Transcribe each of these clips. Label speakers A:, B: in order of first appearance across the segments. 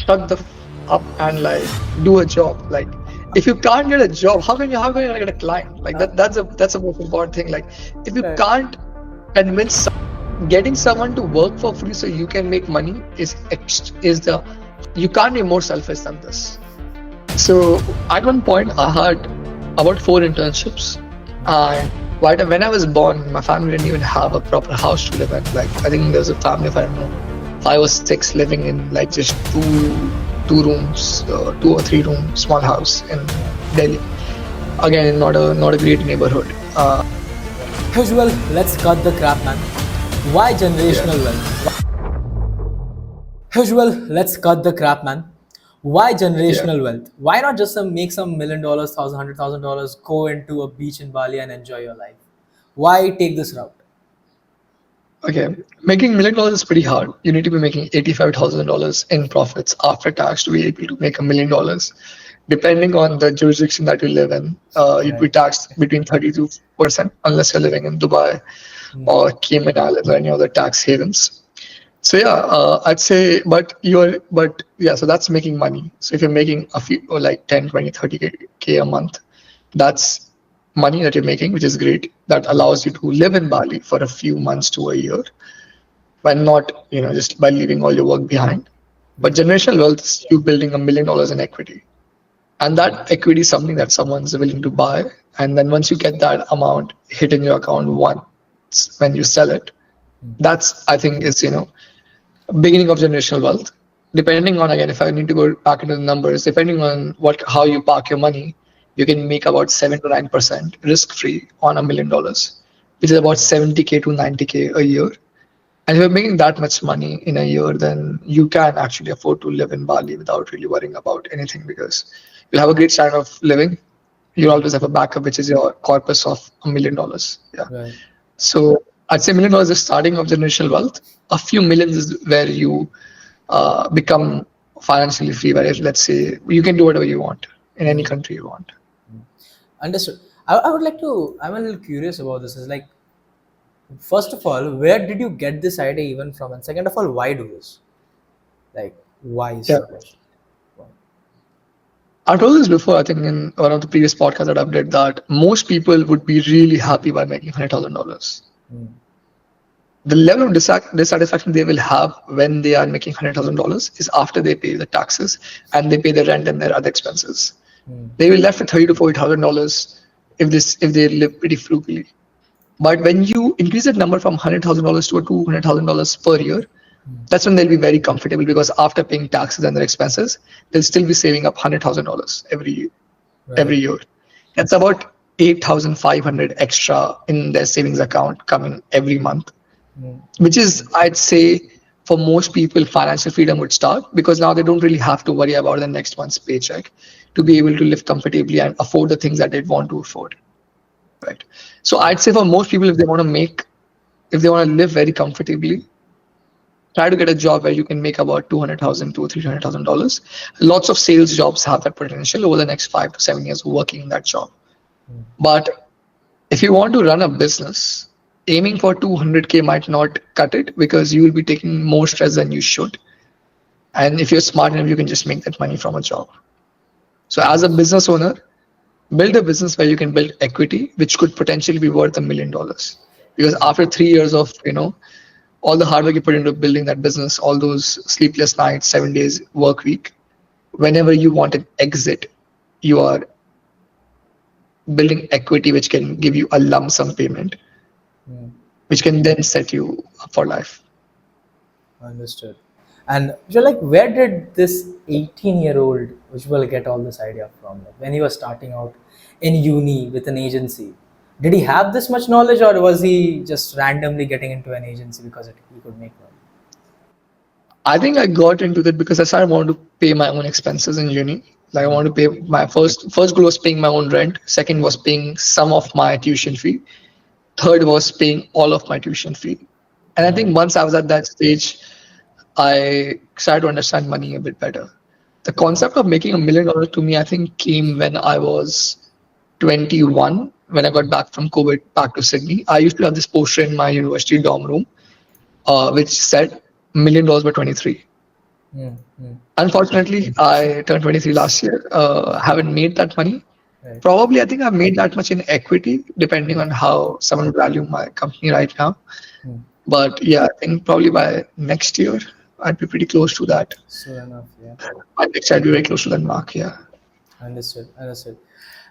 A: shut the up and like do a job. Like if you can't get a job, how can you get a client? Like that's a most important thing. Like if you
B: Right.
A: can't convince getting someone to work for free so you can make money is the you can't be more selfish than this. So at one point I had about 4 internships, and when I was born, my family didn't even have a proper house to live in. Like I think there was a family of, I don't know, 5 or 6 living in like just two rooms, 2 or 3 room small house in Delhi. Again, not a great neighborhood.
B: Ujjwal, let's cut the crap, man. Why
A: Yeah.
B: generational wealth? Ujjwal, let's cut the crap, man. Why
A: Yeah.
B: generational wealth? Why not just make some $1,000,000, $100,000, go into a beach in Bali and enjoy your life? Why take this route?
A: Okay, making $1 million is pretty hard. You need to be making $85,000 in profits after tax to be able to make $1 million. Depending on the jurisdiction that you live in, you'd be
B: Right.
A: taxed between 32% unless you're living in Dubai
B: Hmm.
A: or Cayman Islands or any other tax havens. So yeah, I'd say, but yeah, so that's making money. So if you're making a few, or like 10, 20, 30K a month, that's money that you're making, which is great. That allows you to live in Bali for a few months to a year, by not, just by leaving all your work behind. But
B: Yeah.
A: generational wealth is you building $1 million in equity. And that equity is something that someone's willing to buy. And then once you get that amount hit in your account once when you sell it, that's, I think, is, beginning of generational wealth. Depending on, again, if I need to go back into the numbers, depending on how you park your money, you can make about 7 to 9% risk free on $1 million, which is about 70K to 90K a year. And if you're making that much money in a year, then you can actually afford to live in Bali without really worrying about anything, because you'll have a great standard of living. You'll always have a backup, which is your corpus of $1 million. Yeah.
B: Right.
A: So I'd say $1 million is starting of generational wealth. A few millions is where you become financially free, where let's say you can do whatever you want in any country you want.
B: Understood. I would like to, I'm a little curious about this. Is like, first of all, where did you get this idea even from? And second of all, why do this? Like, why is
A: Yeah.
B: the question? Why?
A: I told this before, I think in one of the previous podcasts that I've did, that most people would be really happy by making $100,000.
B: Hmm.
A: The level of dissatisfaction they will have when they are making $100,000 is after they pay the taxes and they pay the rent and their other expenses.
B: Hmm.
A: They will left with $30,000 to $40,000 if they live pretty frugally. But when you increase that number from $100,000 to $200,000 per year, that's when they'll be very comfortable, because after paying taxes and their expenses, they'll still be saving up $100,000 every
B: Right.
A: year. That's about 8,500 extra in their savings account coming every month,
B: Hmm.
A: which is, I'd say, for most people, financial freedom would start, because now they don't really have to worry about the next month's paycheck to be able to live comfortably and afford the things that they want to afford. Right. So I'd say for most people, if they want to live very comfortably, try to get a job where you can make about 200,000 to $300,000. Lots of sales jobs have that potential over the next 5 to 7 years working in that job. But if you want to run a business, aiming for 200K might not cut it, because you will be taking more stress than you should. And if you're smart enough, you can just make that money from a job. So as a business owner, build a business where you can build equity, which could potentially be worth $1 million. Because after 3 years of, all the hard work you put into building that business, all those sleepless nights, 7 days work week, whenever you want an exit, you are building equity, which can give you a lump sum payment, which can then set you up for life.
B: Understood. And you're like, where did this 18-year-old Ujjwal get all this idea from? Like, when he was starting out in uni with an agency, did he have this much knowledge, or was he just randomly getting into an agency because he could make money?
A: I think I got into that because I started wanting to pay my own expenses in uni. Like I want to pay my first goal was paying my own rent. Second was paying some of my tuition fee. Third was paying all of my tuition fee. And I think once I was at that stage, I started to understand money a bit better. The concept of making $1 million to me, I think, came when I was 21, when I got back from COVID back to Sydney. I used to have this poster in my university dorm room, which said $1 million by 23.
B: Mm, mm.
A: Unfortunately, I turned 23 last year. Haven't made that money.
B: Right.
A: Probably, I think I've made that much in equity, depending on how someone value my company right now.
B: Mm.
A: But yeah, I think probably by next year, I'd be pretty close to that.
B: Soon enough, yeah.
A: By next year, I'd be very close to that mark. Yeah.
B: Understood, understood.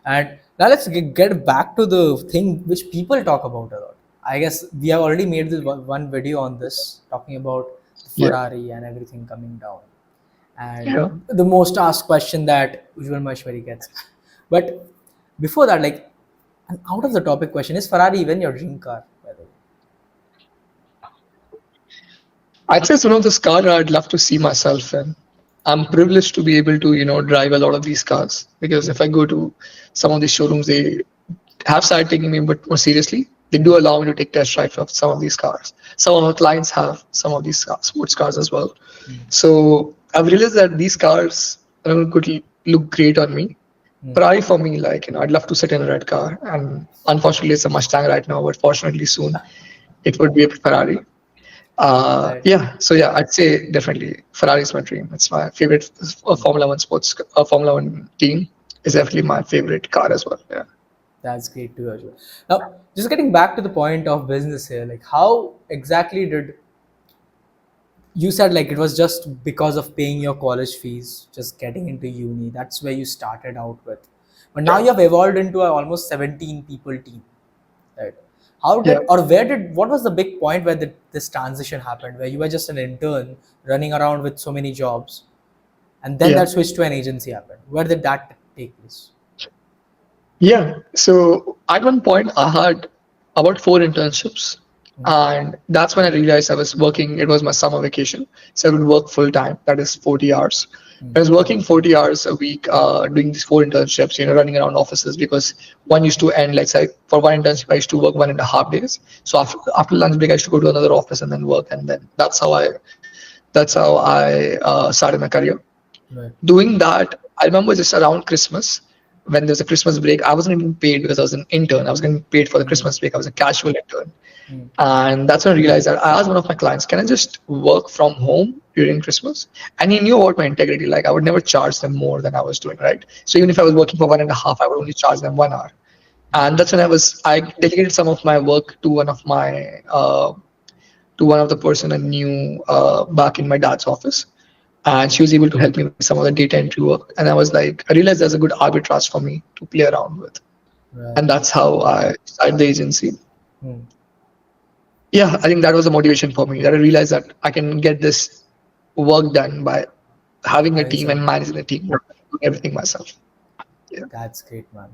B: And now let's get back to the thing which people talk about a lot. I guess we have already made this one video on this, talking about the
A: Yeah.
B: Ferrari and everything coming down. And
A: Yeah.
B: the most asked question that Ujjwal Maheshwari gets. But before that, like, an out of the topic question, is Ferrari even your dream car, by the way?
A: I'd say it's one of the cars I'd love to see myself in. I'm privileged to be able to, drive a lot of these cars because if I go to some of these showrooms, they have started taking me a bit more seriously. They do allow me to take test drives of some of these cars. Some of our clients have some of these cars, sports cars as well. So I've realized that these cars could look great on me. Ferrari for me, like, I'd love to sit in a red car. And unfortunately, it's a Mustang right now, but fortunately, soon it would be a Ferrari.
B: Right.
A: Yeah, so yeah, I'd say definitely Ferrari is my dream. It's my favorite Formula One Formula One team is definitely my favorite car as well. Yeah.
B: That's great to hear, Ujjwal. Now, just getting back to the point of business here, like, how exactly did you said, like, it was just because of paying your college fees, just getting into uni, that's where you started out with, but now you have evolved into a almost 17 people team, right? How
A: Yeah.
B: did, or where did, what was the big point where this transition happened, where you were just an intern running around with so many jobs, and then
A: Yeah.
B: that switch to an agency happened? Where did that take place?
A: Yeah. So at one point, I had about 4 internships. And that's when I realized I was working. It was my summer vacation. So I would work full time. That is 40 hours. I was working 40 hours a week, doing these 4 internships, running around offices because one used to end, let's say, for one internship, I used to work 1.5 days. So after lunch break, I used to go to another office and then work. And then that's how I started my career.
B: Right.
A: Doing that, I remember just around Christmas, when there's a Christmas break, I wasn't getting paid because I was an intern. I was getting paid for the Christmas break. I was a casual intern. And that's when I realized that I asked one of my clients, can I just work from home during Christmas? And he knew about my integrity. Like I would never charge them more than I was doing, right? So even if I was working for 1.5, I would only charge them 1 hour. And that's when I delegated some of my work to one of the person I knew back in my dad's office. And she was able to help me with some of the data entry work. And I realized there's a good arbitrage for me to play around with.
B: Right.
A: And that's how I started the agency.
B: Hmm.
A: Yeah, I think that was a motivation for me that I realized that I can get this work done by having a team and managing a team, doing everything myself. Yeah.
B: That's great, man.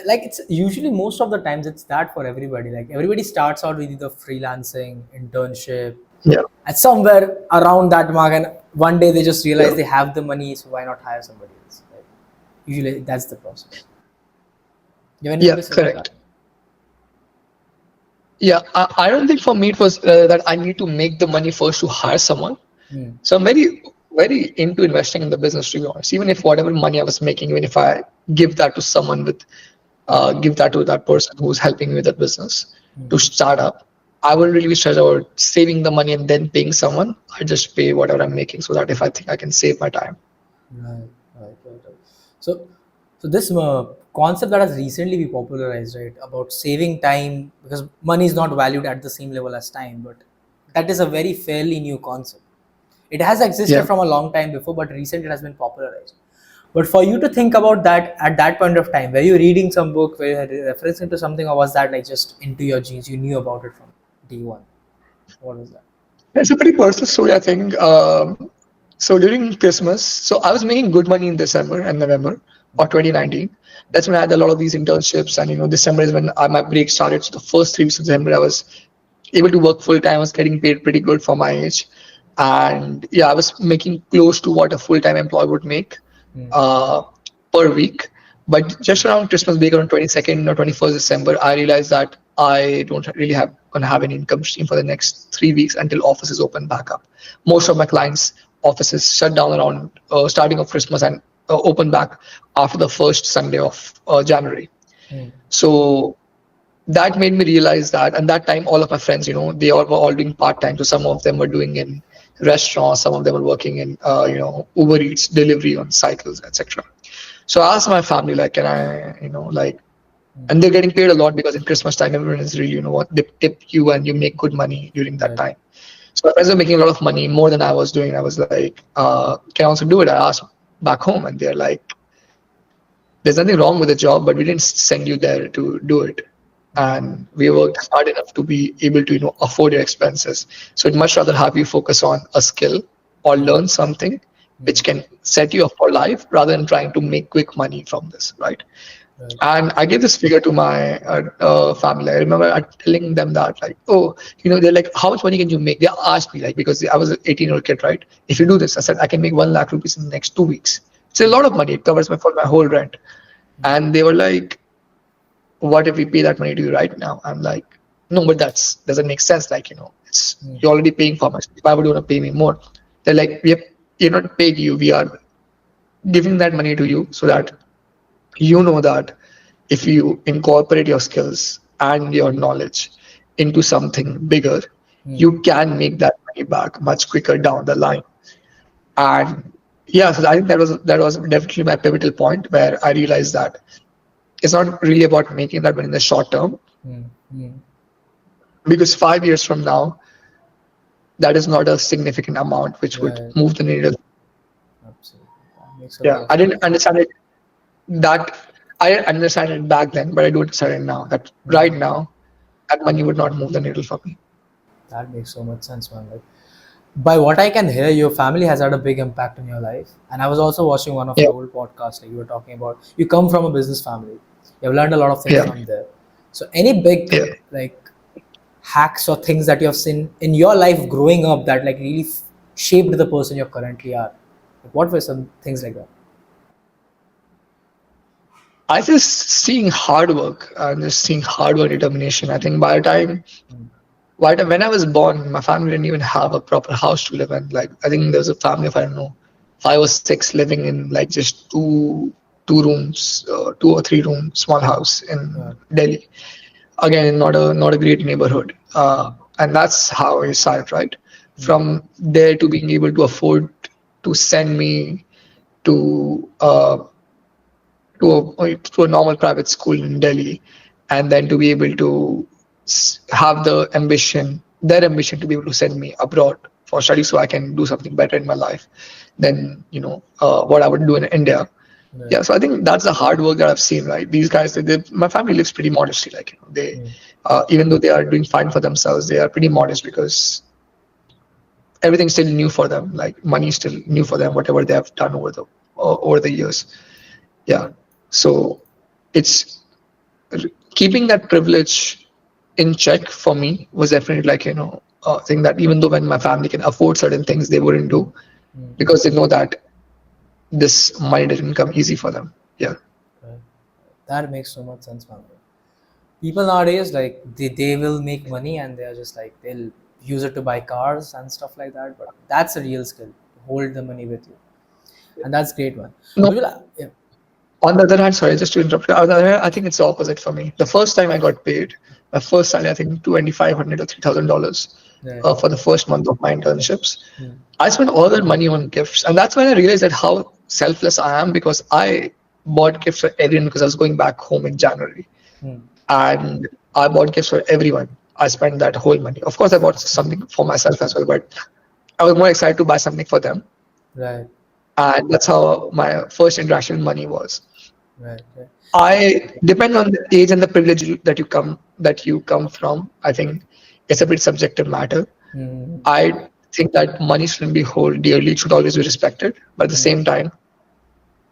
B: Like, it's usually, most of the times, it's that for everybody. Like, everybody starts out with either freelancing, internship,
A: Yeah.
B: and somewhere around that mark, and one day they just realize
A: Yeah.
B: they have the money, so why not hire somebody else? Right? Usually, that's the process. You have anything
A: Yeah,
B: to say about
A: correct.
B: that?
A: Yeah, I don't think for me it was that I need to make the money first to hire someone.
B: Hmm.
A: So I'm very, very into investing in the business, to be honest. Even if whatever money I was making, even if I give that to someone give that to that person who's helping me with that business to start up, I wouldn't really be stressed about saving the money and then paying someone. I just pay whatever I'm making so that if I think I can save my time.
B: Right. So, this concept that has recently been popularized, right, about saving time, because money is not valued at the same level as time, but that is a very fairly new concept. It has existed
A: Yeah.
B: from a long time before, but recently it has been popularized. But for you to think about that at that point of time, were you reading some book, were you referencing to something, or was that like just into your genes? You knew about it from day one. What was that?
A: It's a pretty personal story, I think. So during Christmas, so I was making good money in December and November of 2019. That's when I had a lot of these internships, and December is when my break started. So the first 3 weeks of December, I was able to work full time. I was getting paid pretty good for my age, and yeah, I was making close to what a full time employee would make uh, per week. But just around Christmas break, around 22nd or 21st December, I realized that I don't really gonna have any income stream for the next 3 weeks until offices open back up. Most of my clients' offices shut down around starting of Christmas and open back after the first Sunday of January. So that made me realize that, and that time all of my friends, they all were all doing part time. So some of them were doing in restaurants. Some of them are working in, Uber Eats delivery on cycles, etc. So I asked my family, like, can I, like, and they're getting paid a lot because in Christmas time, everyone is really, what, they tip you and you make good money during that
B: Right.
A: time. So my friends were making a lot of money, more than I was doing. I was like, can I also do it? I asked back home, and they're like, there's nothing wrong with the job, but we didn't send you there to do it. And we worked hard enough to be able to, afford your expenses. So I'd much rather have you focus on a skill or learn something which can set you up for life rather than trying to make quick money from this, right?
B: Right.
A: And I gave this figure to my family. I remember telling them that, like, oh, they're like, how much money can you make? They asked me, like, because I was an 18-year-old kid, right? If you do this, I said, I can make 1 lakh rupees in the next 2 weeks. It's a lot of money. It covers for my whole rent. And they were like, what if we pay that money to you right now? I'm like, no, but that's doesn't make sense. Like, it's you're already paying for much. Why would you want to pay me more? They're like, you're not paying you. We are giving that money to you so that you know that if you incorporate your skills and your knowledge into something bigger, you can make that money back much quicker down the line. And yeah, so I think that was definitely my pivotal point where I realized that it's not really about making that money in the short term, because 5 years from now, that is not a significant amount which would
B: Right.
A: move the needle.
B: Absolutely. That makes a lot
A: Yeah,
B: of
A: I
B: sense.
A: didn't understand it that I understand it back then, but I do understand it now. That right now, that money would not move the needle for me.
B: That makes so much sense, man. Like, by what I can hear, your family has had a big impact in your life. And I was also watching one of
A: Yeah,
B: your old podcasts, like you were talking about. You come from a business family. You've learned a lot of things
A: yeah,
B: from there. So, any big
A: yeah.
B: like hacks or things that you have seen in your life growing up that like really shaped the person you currently are? Like, what were some things like that?
A: I just seeing hard work and just seeing hard work determination. I think when I was born, my family didn't even have a proper house to live in. Like, I think there was a family of, I don't know, 5 or 6 living in like just two rooms, 2 or 3 room small house in
B: Yeah.
A: Delhi. Again, not a great neighborhood. And that's how I started, right? From there to being able to afford to send me to to a normal private school in Delhi, and then to be able to have their ambition to be able to send me abroad for study, so I can do something better in my life than what I would do in India.
B: Right.
A: Yeah, so I think that's the hard work that I've seen. Right, these guys, my family lives pretty modestly. Like, they, even though they are doing fine for themselves, they are pretty modest because everything's still new for them. Like, money is still new for them, whatever they have done over the years. Yeah, so it's keeping that privilege in check for me was definitely, like, a thing that even though when my family can afford certain things, they wouldn't do because they know that this money didn't come easy for them. Yeah.
B: Right. That makes so much sense, man. People nowadays, like they will make money and they're just like they'll use it to buy cars and stuff like that, but that's a real skill, hold the money with you, and that's great, man.
A: No,
B: We will, yeah.
A: on the other hand, sorry, just to interrupt you. On the other hand, I think it's the opposite for me. The first time I got paid, my first salary, I think $2,500 or $3,000
B: Right.
A: for the first month of my internships.
B: Hmm.
A: I spent all that money on gifts, and that's when I realized that how selfless I am, because I bought gifts for everyone because I was going back home in January,
B: Hmm.
A: and I bought gifts for everyone. I spent that whole money. Of course, I bought something for myself as well, but I was more excited to buy something for them,
B: Right.
A: and that's how my first interaction with money was.
B: Right. Right.
A: I depend on the age and the privilege that you come from. I think it's a pretty subjective matter.
B: Hmm.
A: I think that money shouldn't be held dearly; it should always be respected. But at the same time,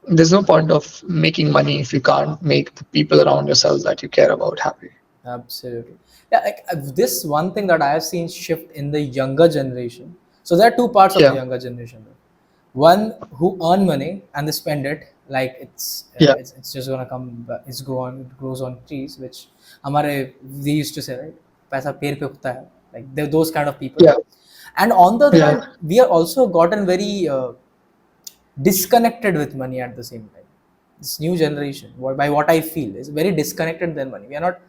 A: there's no point of making money if you can't make the people around yourself that you care about happy.
B: Absolutely. Yeah, like this one thing that I have seen shift in the younger generation. So there are two parts of the
A: Yeah,
B: younger generation. One who earn money and they spend it like
A: yeah,
B: it's just gonna come. It grows on trees, which हमारे they used to say, right? पैसा पेड़ पे उगता है. Like they're those kind of people.
A: yeah,
B: And on the other
A: yeah.
B: hand, we are also gotten very disconnected with money at the same time. This new generation, by what I feel, is very disconnected than money. We are not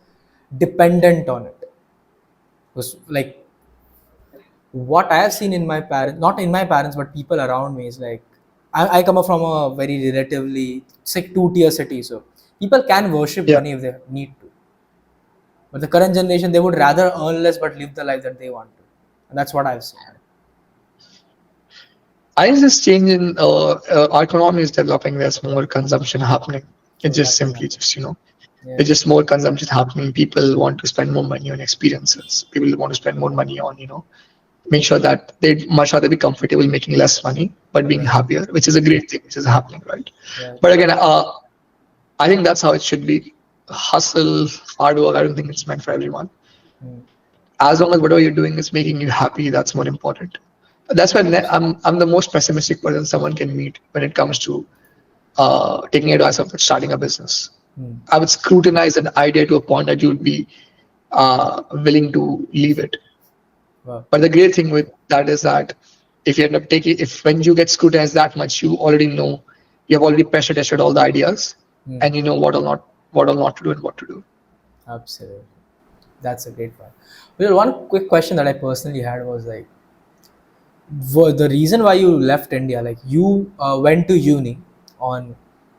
B: dependent on it. Because, like, what I have seen in my parents, not in my parents, but people around me, is like I come up from a very relatively, say, two-tier city, so people can worship
A: Yeah.
B: money if they need to. But the current generation, they would rather earn less but live the life that they want to, and that's what I've seen.
A: I think this change in our economy is developing. There's more consumption happening. It's
B: True,
A: just
B: that is
A: simply
B: happening.
A: just
B: Yeah,
A: it's just more consumption happening. People want to spend more money on experiences. People want to spend more money on make sure that they'd much rather be comfortable making less money but being
B: right,
A: happier, which is a great thing, which is happening, right?
B: right.
A: But again, I think that's how it should be. Hustle, hard work. I don't think it's meant for everyone.
B: Hmm.
A: As long as whatever you're doing is making you happy, that's more important. That's why I'm the most pessimistic person someone can meet when it comes to taking advice of starting a business.
B: Hmm.
A: I would scrutinize an idea to a point that you would be willing to leave it.
B: Wow.
A: But the great thing with that is that if you end up taking, if when you get scrutinized that much, you already know, you have already pressure tested all the ideas,
B: Hmm.
A: and you know what all not to do and what to do.
B: Absolutely. That's a great point. Well, one quick question that I personally had was like, the reason why you left India, like you went to uni on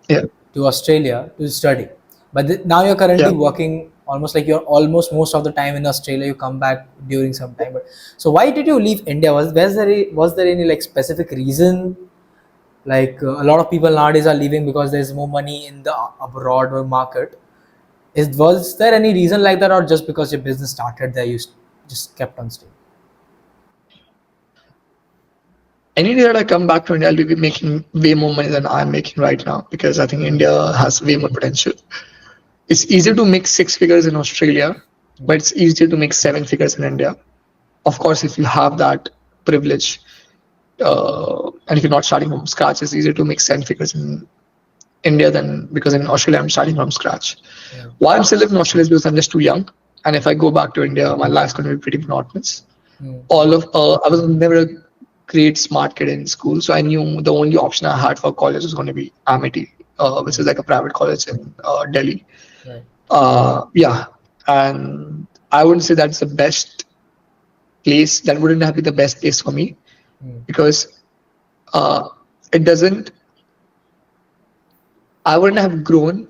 A: Yeah,
B: to Australia to study, but now you're
A: yeah.
B: currently working almost like you're almost most of the time in Australia. You come back during some time, but so why did you leave India? Was there any like specific reason? Like a lot of people nowadays are leaving because there's more money in the abroad market. Was there any reason like that, or just because your business started there, you just kept on staying?
A: Any day that I come back to India, I'll be making way more money than I'm making right now because I think
B: Mm,
A: India has way more potential. It's easier to make six figures in Australia,
B: mm,
A: but it's easier to make seven figures in India. Of course, if you have that privilege, and if you're not starting from scratch, it's easier to make seven figures in India than because in Australia I'm starting from scratch.
B: mm,
A: Why I'm still living in Australia is because I'm just too young, and if I go back to India, my life's going to be pretty monotonous.
B: mm,
A: I was never a great smart kid in school, so I knew the only option I had for college was going to be Amity, which is
B: mm.
A: like a private college in Delhi.
B: Right.
A: Yeah, and I wouldn't say that's the best place. That wouldn't have been the best place for me
B: Mm,
A: because uh, it doesn't. I wouldn't have grown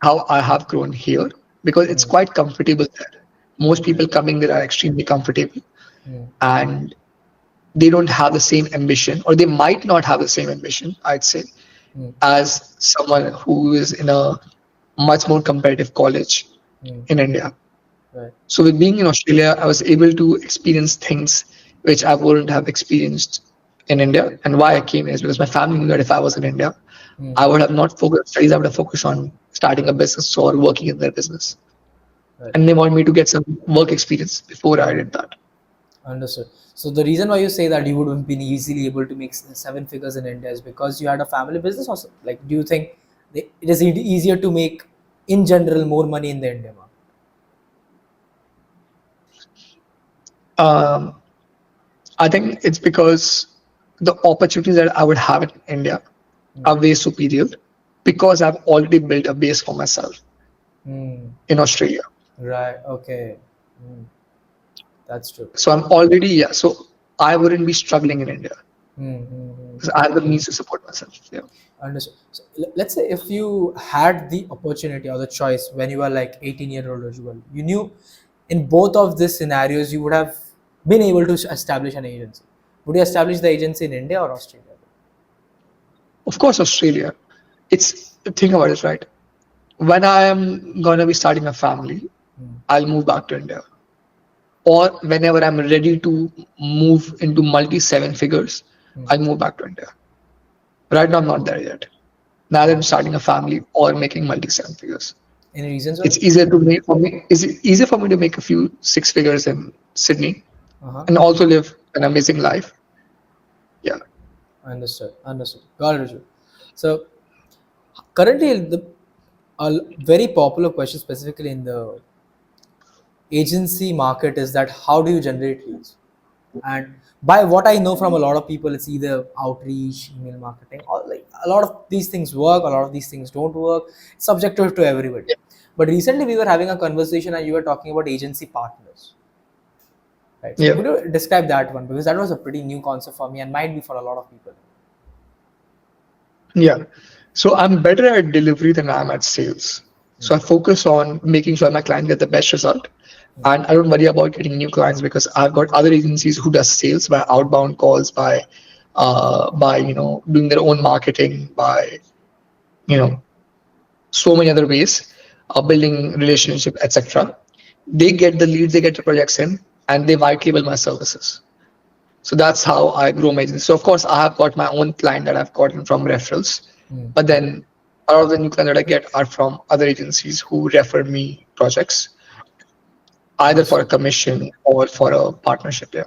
A: how I have grown here because it's
B: mm,
A: quite comfortable there. Most
B: right.
A: people coming there are extremely comfortable
B: Mm,
A: and they don't have the same ambition, or they might not have the same ambition, I'd say,
B: mm,
A: as someone who is in a much more competitive college
B: mm,
A: in India.
B: right.
A: So, with being in Australia, I was able to experience things which I wouldn't have experienced in India. And why I came is because my family knew that if I was in India,
B: Mm,
A: I would have not focused on studies, I would have focused on starting a business or working in their business.
B: right.
A: And they wanted me to get some work experience before I did that.
B: Understood. So the reason why you say that you would have been easily able to make seven figures in India is because you had a family business, or like do you think it is easier to make in general more money in the India market?
A: Um, I think it's because the opportunities that I would have in India
B: Mm,
A: are way superior because I've already built a base for myself
B: mm,
A: in Australia.
B: right. Okay. Mm, that's true.
A: So I'm already, yeah, so I wouldn't be struggling in India
B: Mm, mm, mm.
A: because I have the means to support myself. Yeah.
B: Understood. So let's say if you had the opportunity or the choice when you were like 18-year-old Ujjwal, you knew in both of these scenarios you would have been able to establish an agency. Would you establish the agency in India or Australia?
A: Of course, Australia. It's think about it, right? When I am gonna be starting a family,
B: Mm,
A: I'll move back to India. Or whenever I'm ready to move into multi seven figures,
B: mm.
A: I'll move back to India. Right now, I'm not there yet. Neither I'm starting a family or making multi seven figures.
B: Any reasons why?
A: It's easier to make for me. Is it easier for me to make a few six figures in Sydney
B: Uh-huh.
A: and also live an amazing life? Yeah.
B: Understood. Understood. Got it, Ujjwal. So currently, a very popular question, specifically in the agency market, is that how do you generate leads? And by what I know from a lot of people, it's either outreach, email marketing, or like a lot of these things work, a lot of these things don't work. It's subjective to everybody. But recently we were having a conversation and you were talking about agency partners, right? So
A: Yeah.
B: could you describe that one, because that was a pretty new concept for me and might be for a lot of people.
A: Yeah. So I'm better at delivery than I am at sales. So I focus on making sure my client get the best result. And I don't worry about getting new clients because I've got other agencies who does sales by outbound calls, by doing their own marketing, by you know so many other ways, building relationship, etc. They get the leads, they get the projects in, and they white label my services. So that's how I grow my agency. So of course, I have got my own client that I've gotten from referrals, but then a lot of the new clients that I get are from other agencies who refer me projects, either for a
B: Understood.
A: commission or for a partnership. Yeah.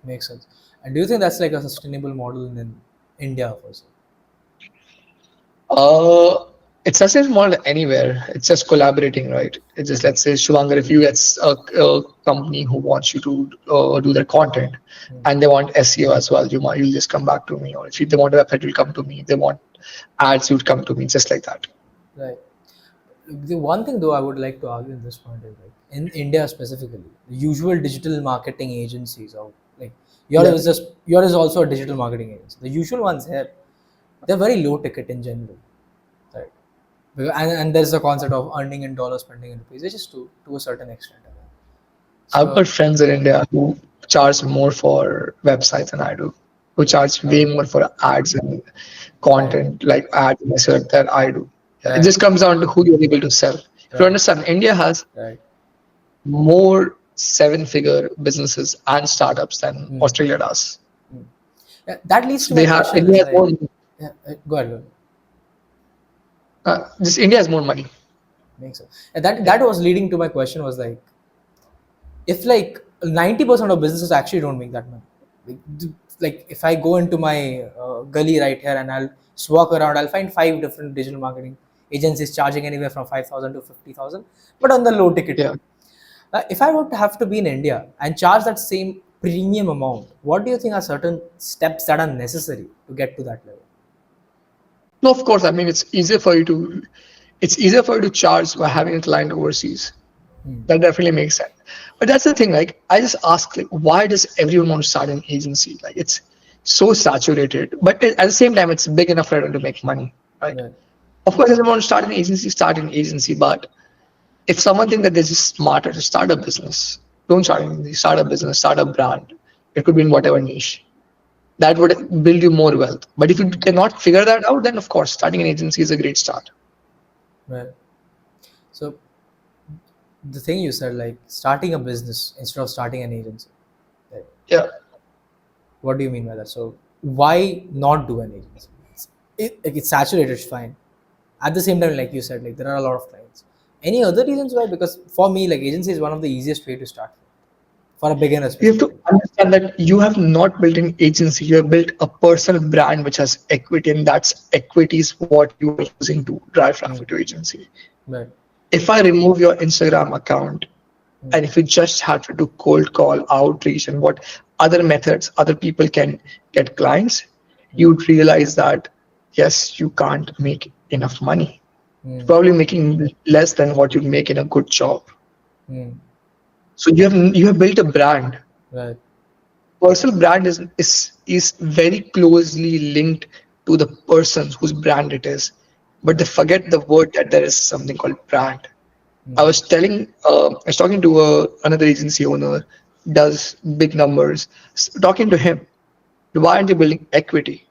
B: Makes sense. And do you think that's like a sustainable model in India also?
A: Uh, it's the same model anywhere. It's just collaborating, right? It's just, let's say, Shuvangar, if you get a company who wants you to do their content and they want SEO as well, you'll just come back to me. Or if they want a website, you'll come to me. If they want ads, you'd come to me, just like that.
B: Right. The one thing though I would like to argue in this point is like in India specifically, the usual digital marketing agencies or like
A: Yeah.
B: yours is also a digital marketing agency. The usual ones here, they're very low ticket in general, right? And there's the concept of earning in dollars, spending in rupees, which is to a certain extent.
A: I've got
B: So
A: friends in India who charge more for websites than I do, who charge way more for ads and
B: right,
A: content, like ads and research than I do. Yeah, it
B: right,
A: just comes down to who you're able to sell. If you
B: right,
A: understand, India has
B: right.
A: more seven-figure businesses and startups than
B: Hmm.
A: Australia does.
B: Yeah, that leads
A: So
B: to my
A: they have
B: question is
A: India has
B: like,
A: more.
B: yeah, go ahead, go ahead.
A: Just India has more money.
B: Makes sense. And that
A: Yeah.
B: that was leading to my question was like, if like 90% of businesses actually don't make that money, like if I go into my gully right here and I'll just walk around, I'll find five different digital marketing agencies charging anywhere from 5,000 to 50,000, but on the low ticket
A: Yeah.
B: end. If I would have to be in India and charge that same premium amount, what do you think are certain steps that are necessary to get to that level?
A: No, of course. I mean, it's easier for you to charge by having a client overseas. That definitely makes sense. But that's the thing. Like, I just ask, like, why does everyone want to start an agency? Like, it's so saturated, but at the same time, it's big enough for everyone to make money, right?
B: Right.
A: Of course, everyone wants to start an agency, start an agency. But if someone thinks that they're just smarter to start a business, don't start an agency, start a business, start a brand. It could be in whatever niche. That would build you more wealth. But if you cannot figure that out, then of course, starting an agency is a great start.
B: Right. So the thing you said, like starting a business instead of starting an agency. Right.
A: Yeah.
B: What do you mean by that? So why not do an agency? It's saturated, it's fine. At the same time, like you said, like there are a lot of clients. Any other reasons why? Because for me, like agency is one of the easiest way to start for a beginner
A: You have to
B: specifically.
A: understand that you have not built an agency, you have built a personal brand which has equity, and that's equity is what you are using to drive
B: Hmm.
A: traffic to agency.
B: Right.
A: If I remove your Instagram account
B: Hmm.
A: and if you just have to do cold call outreach and what other methods other people can get clients, you'd realize that yes, you can't make enough money. You're
B: Hmm.
A: probably making less than what you'd make in a good job.
B: Hmm.
A: So you have built a brand.
B: Right.
A: Personal brand is very closely linked to the person whose brand it is, but they
B: Right.
A: forget the word that there is something called brand.
B: Hmm.
A: I was talking to another agency owner, does big numbers, talking to him, why aren't you building equity?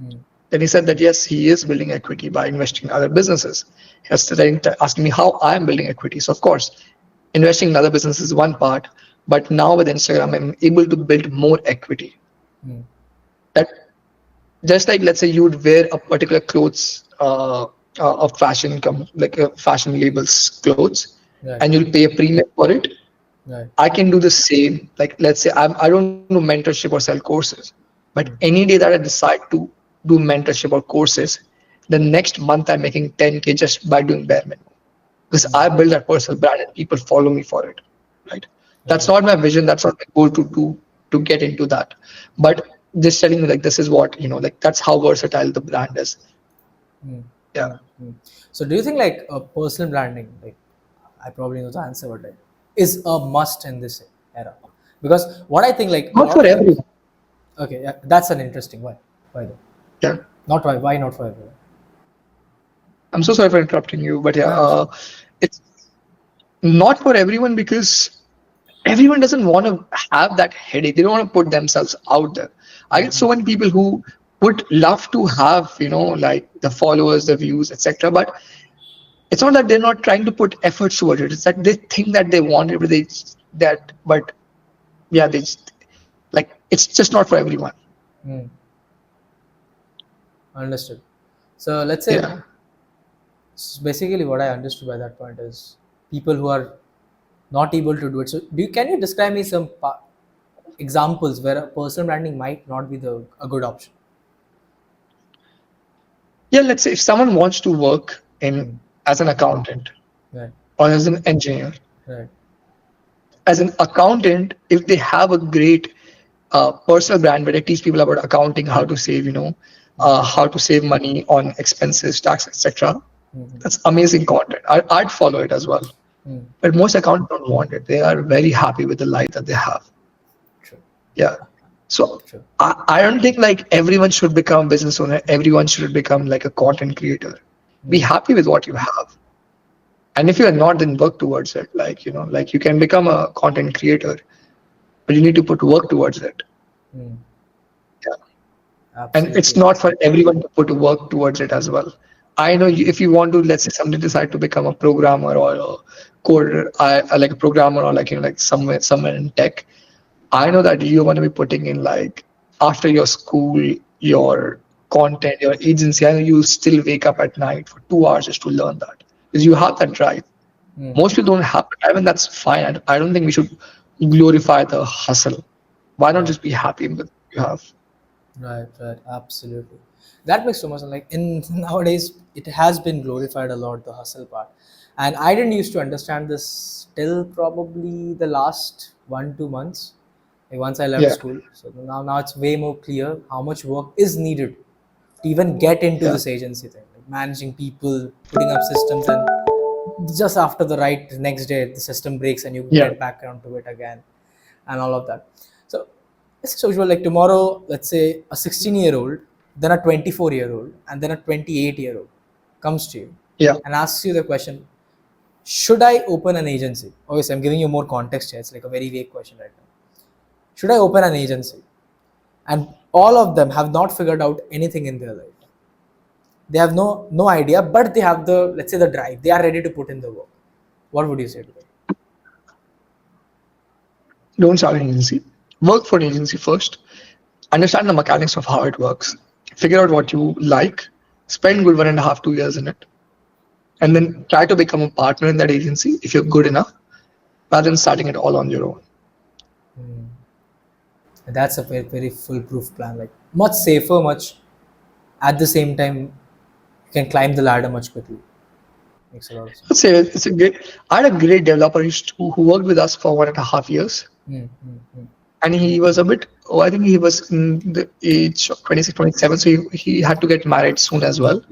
B: Hmm.
A: Then he said that yes, he is building equity by investing in other businesses. He was then asking me how I am building equity. So of course, investing in other businesses is one part, but now with Instagram, I'm able to build more equity.
B: Hmm.
A: That just like let's say you would wear a particular clothes of like fashion labels clothes,
B: Right.
A: and you'll pay a premium for it.
B: Right.
A: I can do the same. Like let's say I don't do mentorship or sell courses, but
B: Hmm.
A: any day that I decide to do mentorship or courses, the next month I'm making 10K just by doing bare minimum because
B: Hmm.
A: I build that personal brand and people follow me for it. Right? That's
B: Right.
A: not my vision. That's not my goal to get into that. But just telling you like this is what like that's how versatile the brand is.
B: Hmm.
A: Yeah.
B: Hmm. Hmm. So do you think like personal branding, like I probably know the answer, but like, is a must in this era? Because what I think, like a
A: Not
B: lot
A: for
B: of times.
A: everyone.
B: Okay, yeah, that's an interesting why. Why though?
A: Yeah.
B: Not why. Why not for everyone?
A: I'm so sorry for interrupting you, but yeah,
B: No, no, sure.
A: it's not for everyone because everyone doesn't want to have that headache. They don't want to put themselves out there. I get so many people who would love to have, like the followers, the views, etc. But it's not that they're not trying to put efforts towards it. It's that they think that they want it, but but yeah, like it's just not for everyone.
B: Hmm. Understood. So let's say,
A: Yeah.
B: basically what I understood by that point is people who are not able to do it. So can you describe me some examples where a personal branding might not be a good option?
A: Yeah, let's say if someone wants to work in
B: Hmm.
A: as an accountant
B: Right.
A: or as an engineer,
B: Right.
A: as an accountant, if they have a great personal brand where they teach people about accounting, how to save, how to save money on expenses, tax, etc.
B: Hmm.
A: That's amazing content. I'd follow it as well.
B: Hmm.
A: But most accountants don't want it. They are very happy with the life that they have.
B: True.
A: Yeah. So
B: True.
A: I don't think like everyone should become a business owner. Everyone should become like a content creator. Be
B: Hmm.
A: happy with what you have. And if you are not, then work towards it. Like, like you can become a content creator, but you need to put work towards it.
B: Hmm.
A: Yeah. And it's
B: Absolutely.
A: not for everyone to put work towards it as well. I know if you want to, let's say somebody decide to become a programmer or a coder, like a programmer or like, like somewhere in tech. I know that you're going to be putting in like after your school, your content, your agency. I know you still wake up at night for 2 hours just to learn that because you have that drive.
B: Hmm.
A: Most people don't have the drive, and that's fine. I don't think we should glorify the hustle. Why not
B: Right.
A: just be happy with what you have?
B: Right, right, absolutely. That makes so much sense. Like in nowadays, it has been glorified a lot, the hustle part. And I didn't used to understand this till probably the last 1 2 months, like once I left
A: Yeah,
B: school. So now it's way more clear how much work is needed to even get into
A: yeah,
B: this agency thing, like managing people, putting up systems, and just after the right next day, the system breaks and you
A: yeah,
B: get back onto it again, and all of that. So it's usual, like tomorrow, let's say a 16-year-old, then a 24-year-old, and then a 28-year-old comes to you
A: yeah.
B: and asks you the question, should I open an agency? Obviously, I'm giving you more context here. It's like a very vague question right now. Should I open an agency? And all of them have not figured out anything in their life. They have no idea, but they have the, let's say, the drive. They are ready to put in the work. What would you say to them?
A: Don't start an agency. Work for an agency first. Understand the mechanics of how it works. Figure out what you like. Spend good 1.5, 2 years in it, and then try to become a partner in that agency if you're good enough, rather than starting it all on your own.
B: Hmm. That's a very, very foolproof plan. Like much safer, much at the same time, you can climb the ladder much quickly. Makes a lot of
A: I'd
B: sense.
A: say it's a great. I had a great developer who worked with us for 1.5 years,
B: Hmm. Hmm. Hmm.
A: and he was a bit. Oh, I think he was in the age of 26, 27, so he had to get married soon as well.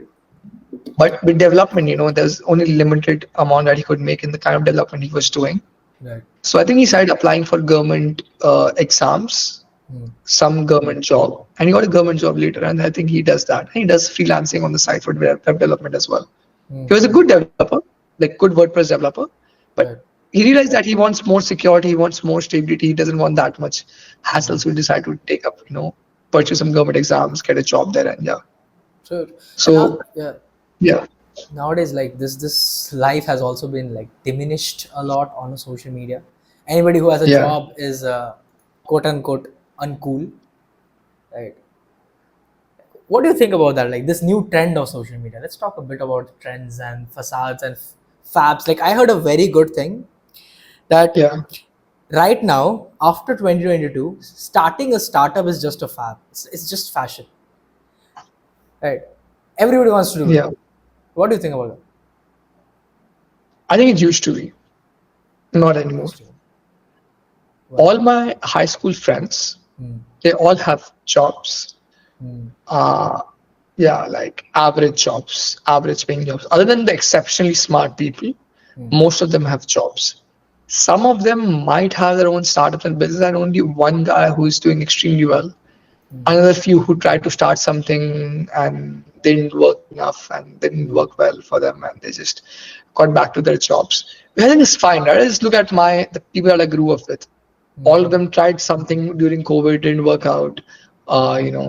A: But with development, there's only limited amount that he could make in the kind of development he was doing.
B: Right.
A: So I think he started applying for government exams,
B: Hmm.
A: some government job, and he got a government job later. And I think he does that. And he does freelancing on the side for web development as well.
B: Hmm.
A: He was a
B: Hmm.
A: good developer, like good WordPress developer, but
B: Right.
A: he realized that he wants more security, he wants more stability, he doesn't want that much hassle, so he decided to take up, purchase some government exams, get a job there, and yeah.
B: Sure. And now,
A: So
B: yeah,
A: yeah,
B: nowadays, like this life has also been like diminished a lot on social media. Anybody who has a
A: yeah,
B: job is quote unquote uncool, right? What do you think about that? Like this new trend of social media. Let's talk a bit about trends and facades and fabs. Like I heard a very good thing that
A: yeah,
B: right now, after 2022, starting a startup is just a fab. It's just fashion, right? Everybody wants to do it.
A: yeah.
B: What do you think about that?
A: I think it used to be, not anymore.
B: Used to. Why?
A: All my high school friends,
B: Hmm.
A: they all have jobs.
B: Hmm.
A: Uh, yeah, like average jobs, average paying jobs. Other than the exceptionally smart people,
B: Hmm.
A: most of them have jobs. Some of them might have their own startups and business, and only one guy who's doing extremely well.
B: Mm.
A: Another few who tried to start something and didn't work enough and didn't
B: Mm.
A: work well for them, and they just got back to their jobs. I think it's fine. Right? Just look at the people that I grew up with. All of
B: Mm.
A: them tried something during COVID, didn't work out.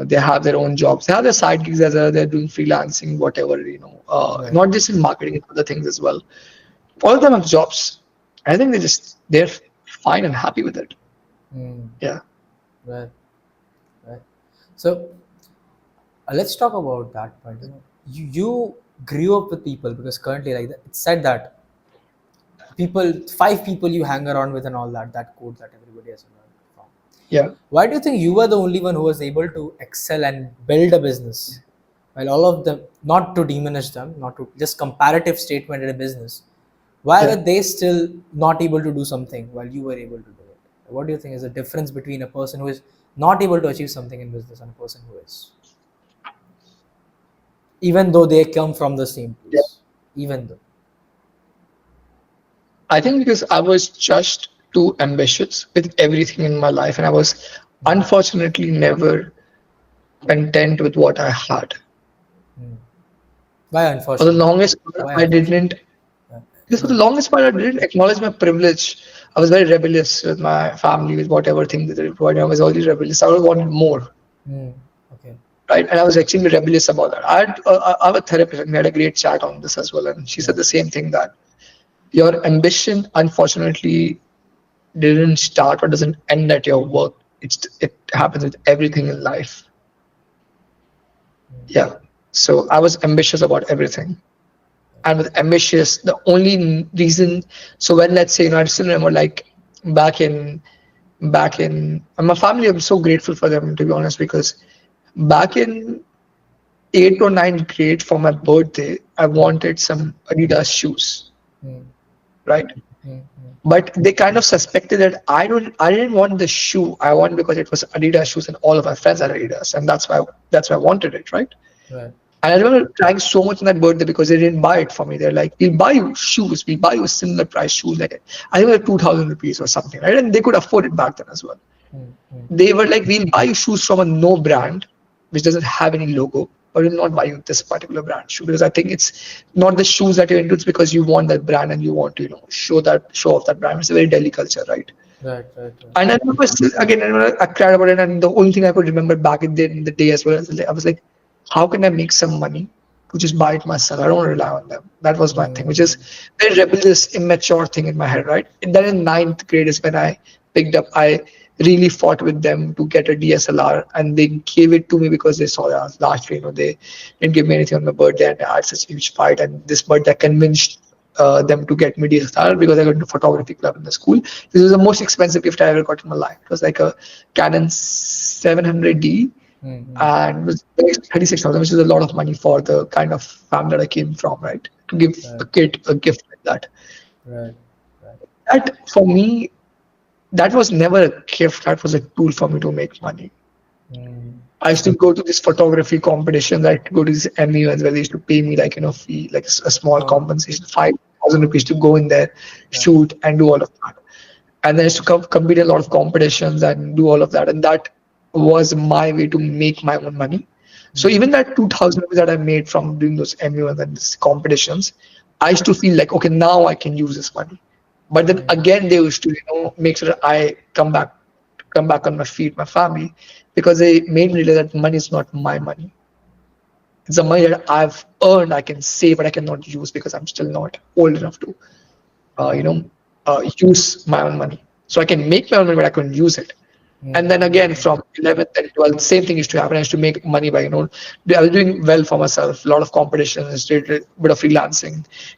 A: They have their own jobs. They have their side gigs as well. They're doing freelancing, whatever.
B: Right.
A: Not just in marketing, other things as well. All of them have jobs. I think they're fine and happy with it.
B: Mm.
A: Yeah.
B: Right. Right. So let's talk about that point. You grew up with people because currently, like it's said that people, 5 people you hang around with and all that, that quote that everybody has learned from.
A: Yeah.
B: Why do you think you were the only one who was able to excel and build a business, while all of them, not to diminish them, not to just comparative statement in a business, why were
A: Yeah.
B: they still not able to do something while you were able to do it? What do you think is the difference between a person who is not able to achieve something in business and a person who is, even though they come from the same
A: Yeah.
B: place, even though?
A: I think because I was just too ambitious with everything in my life, and I was
B: Mm.
A: unfortunately never content with what I had.
B: Mm. Why
A: For the
B: unfortunately?
A: longest part,
B: Why
A: I
B: unfortunately?
A: didn't,
B: Yeah.
A: because for
B: Go
A: the
B: ahead.
A: longest part, I didn't acknowledge my privilege. I was very rebellious with my family, with whatever thing that they provided. I was always rebellious. I always wanted more,
B: Mm. Okay.
A: right? And I was extremely rebellious about that. I have a therapist, and we had a great chat on this as well. And she said
B: Right.
A: the same thing that your ambition, unfortunately, didn't start or doesn't end at your work. It happens with everything in life.
B: Mm.
A: Yeah. So I was ambitious about everything. And with ambitious, the only reason, so when let's say, I still remember like back in, and my family, I'm so grateful for them to be honest, because back in eighth or ninth grade for my birthday, I
B: Mm.
A: wanted some Adidas shoes,
B: Mm.
A: right?
B: Mm. Mm.
A: But they kind of suspected that I didn't want the shoe. I wanted because it was Adidas shoes and all of my friends had Adidas, and that's why I wanted it, right?
B: Right.
A: And I remember trying so much on that birthday because they didn't buy it for me. They're like, "We'll buy you shoes. We'll buy you similar price shoes, like I think like 2,000 rupees or something, right?" And they could afford it back then as well.
B: Mm. Mm.
A: They were like, "We'll buy you shoes from a no brand, which doesn't have any logo, but we'll not buy you this particular brand shoe because I think it's not the shoes that you're into. It's because you want that brand and you want to, show off that brand. It's a very Delhi culture, right?"
B: Right. Right. Right.
A: And I remember still, again, I remember I cried about it, and the only thing I could remember back in the day as well, I was like, how can I make some money to just buy it myself? I don't want to rely on them. That was my thing, which is
B: Mm.
A: very rebellious, immature thing in my head, right? And then in ninth grade is when I picked up, I really fought with them to get a DSLR, and they gave it to me because they saw that last year, they didn't give me anything on my birthday, and I had such a huge fight. And this birthday, I convinced them to get me DSLR because I got into photography club in the school. This was the most expensive gift I ever got in my life. It was like a Canon 700D,
B: Mm. Mm.
A: and it was like 36,000, which is a lot of money for the kind of family that I came from, right? To give a
B: Right.
A: kid a gift like that.
B: Right. Right.
A: That for me, that was never a gift. That was a tool for me to make money.
B: Mm.
A: I used to go to this photography competition. I used to go to these ME events where they used to pay me like fee, like a small
B: Oh.
A: compensation, 5,000 rupees to go in there,
B: Right.
A: shoot, and do all of that. And then I used to compete in a lot of competitions and do all of that. And that was my way to make my own money. So
B: Mm.
A: even that 2,000 rupees that I made from doing those MUs and these competitions, I used to feel like, okay, now I can use this money. But then
B: Mm.
A: again, they used to, make sure that I come back on my feet, my family, because they made me realize that money is not my money. It's the money that I've earned, I can save, but I cannot use because I'm still not old enough to, uh, you
B: Right.
A: know, use my own money. So I can make my own money, but I couldn't use it. And
B: Mm.
A: then again,
B: Mm.
A: from 11th and 12th, same thing used to happen. I used to make money by, I was doing well for myself, a lot of competitions, did a bit of freelancing,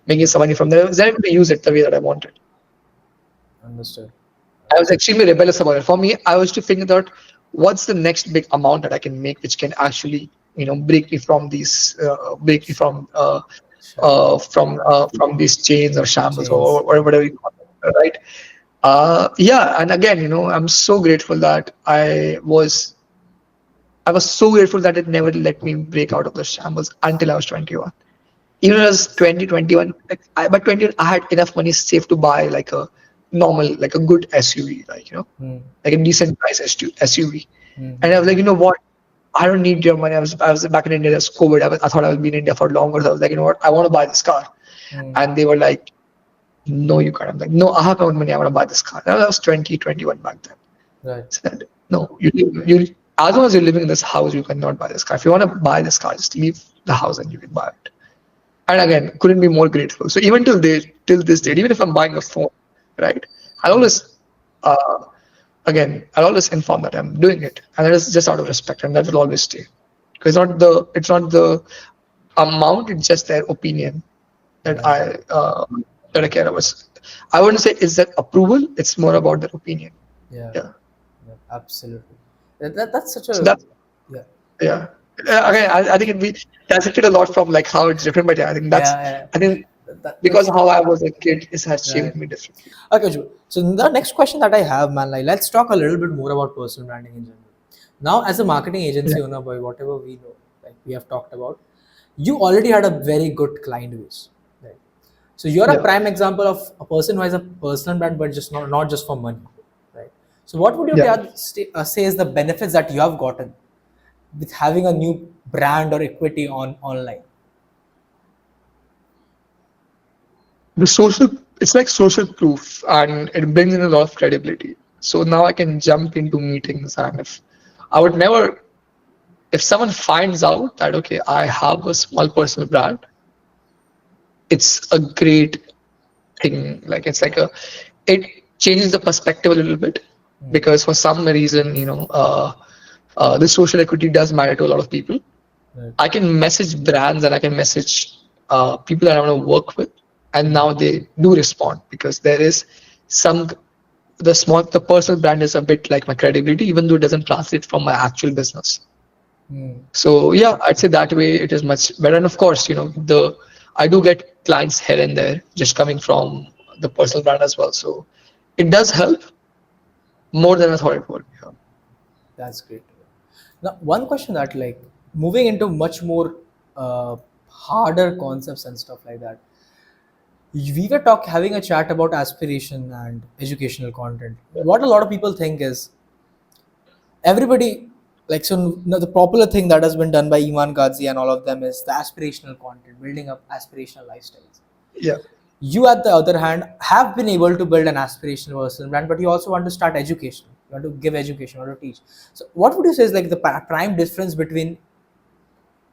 A: making
B: Right.
A: some money from there. I was able to use it the way that I wanted.
B: Understood.
A: I was extremely rebellious about it. For me, I was to figure out what's the next big amount that I can make, which can actually, break me
B: Shambles.
A: from these chains or shambles
B: Chains.
A: or whatever you call it, right? Yeah, and again, I'm so grateful that I was so grateful that it never let me break out of the shambles until I was 21. Even as 2021, like by 20, I had enough money saved to buy like a normal, like a good SUV,
B: Hmm.
A: like a decent price SUV. And I
B: Hmm.
A: was like, you know what? I don't need your money. I was back in India. There's COVID. I thought I would be in India for longer. So I was like, you know what? I want to buy this car.
B: Hmm.
A: And they were like, no, you can't. I'm like, no, I have my own money. I want to buy this car. And I was 20, 21 back then.
B: Right.
A: Said, no, as long as you're living in this house, you cannot buy this car. If you want to buy this car, just leave the house and you can buy it. And again, couldn't be more grateful. So even till this date, even if I'm buying a phone, right, I'll always, uh, again, I'll always inform that I'm doing it, and that is just out of respect, and that will always stay. Because it's not the amount; it's just their opinion that
B: Right.
A: I care about. I wouldn't say is that approval. It's more about their opinion.
B: Yeah.
A: Yeah.
B: Yeah. Absolutely. That's such
A: So
B: a,
A: that's
B: yeah.
A: yeah. Again, I think we dissected a lot from like how it's different, but yeah, I think
B: Yeah. Yeah.
A: I think because
B: That's
A: how I was a kid, it has
B: right.
A: shaped me differently.
B: Okay, Joe. So the next question that I have, man, like let's talk a little bit more about personal branding in general. Now, as a marketing
A: Yeah.
B: agency owner, boy, whatever we know, like we have talked about, you already had a very good client base, right? So you're a
A: Yeah.
B: prime example of a person who has a personal brand, but just not just for money, right? So what would you
A: Yeah.
B: say is the benefits that you have gotten with having a new brand or equity on online?
A: The social, it's like social proof and it brings in a lot of credibility. So now I can jump into meetings, and if I would never, if someone finds out that, okay, I have a small personal brand, it's a great thing. Like it's like it changes the perspective a little bit
B: Hmm.
A: because for some reason, this social equity does matter to a lot of people.
B: Right.
A: I can message brands and I can message people that I want to work with, and
B: Hmm.
A: now they do respond because there is some the personal brand is a bit like my credibility, even though it doesn't translate from my actual business.
B: Hmm.
A: So yeah, I'd say that way it is much better. And of course, the I do get clients here and there just coming from the personal brand as well. So it does help more than I thought it would. Yeah.
B: That's great. Now, one question that like moving into much more harder concepts and stuff like that. We were having a chat about aspiration and educational content. What a lot of people think is everybody like so the popular thing that has been done by Iman Ghazi and all of them is the aspirational content, building up aspirational lifestyles.
A: Yeah.
B: You, at the other hand, have been able to build an aspirational personal brand, but you also want to start education. You want to give education, you want to teach. So, what would you say is like the prime difference between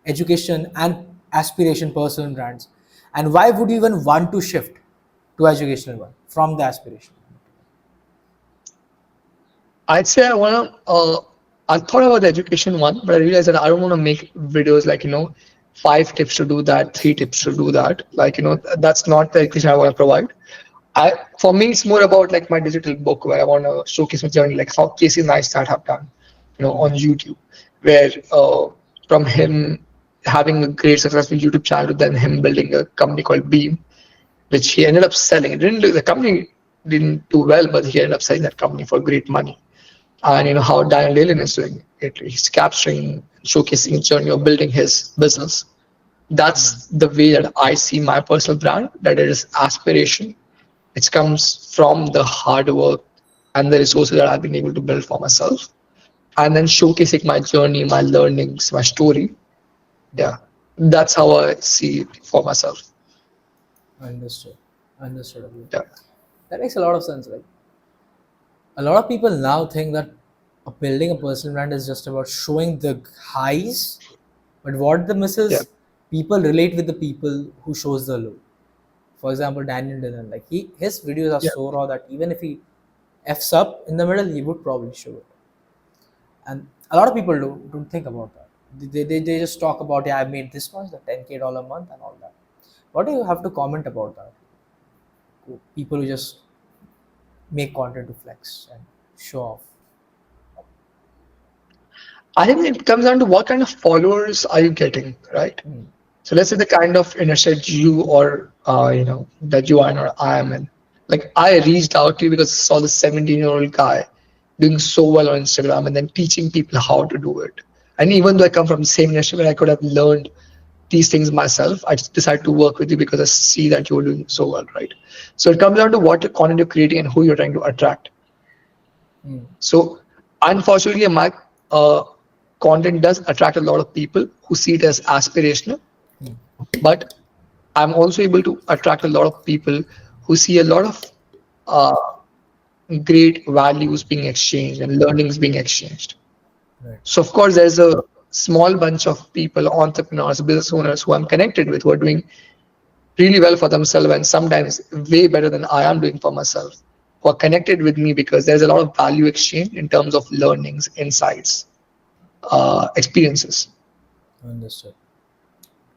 B: education and aspiration personal brands, and why would you even want to shift to educational one from the aspiration?
A: I'd say I thought about the education one, but I realized that I don't want to make videos like, 5 tips to do that, 3 tips to do that. Like, that's not the education I want to provide. For me, it's more about like my digital book where I want to showcase my journey, like how Casey Neistat have done, on YouTube, where from him having a great successful YouTube channel to then him building a company called Beam, which he ended up selling. The company didn't do well, but he ended up selling that company for great money. And how Daniel Levin is doing it. He's capturing, showcasing his journey of building his business. That's the way that I see my personal brand, that it is aspiration. It comes from the hard work and the resources that I've been able to build for myself. And then showcasing my journey, my learnings, my story. Yeah. That's how I see it for myself.
B: Understood. Understood. Abhi.
A: Yeah.
B: That makes a lot of sense. Like a lot of people now think that building a personal brand is just about showing the highs, but what the miss
A: Yeah.
B: is people relate with the people who shows the low. For example, Daniel Dillon, like his videos are
A: Yeah.
B: so raw that even if he f's up in the middle, he would probably show it. And a lot of people don't think about that. They just talk about, yeah, I made this much, the $10K month and all that. What do you have to comment about that? People who just make content to flex and show off.
A: I think it comes down to what kind of followers are you getting, right?
B: Mm.
A: So let's say the kind of industry you or that you are in or I am in. Like I reached out to you because I saw this 17-year-old guy doing so well on Instagram and then teaching people how to do it. And even though I come from the same industry where I could have learned these things myself. I just decided to work with you because I see that you're doing so well, right? So it comes down to what content you're creating and who you're trying to attract.
B: Mm.
A: So unfortunately, my uh, content does attract a lot of people who see it as aspirational, but I'm also able to attract a lot of people who see a lot of uh, great values being exchanged and learnings being exchanged.
B: Right.
A: So of course, there's a small bunch of people, entrepreneurs, business owners who I'm connected with who are doing really well for themselves and sometimes way better than I am doing for myself, who are connected with me because there's a lot of value exchange in terms of learnings, insights, experiences.
B: Understood.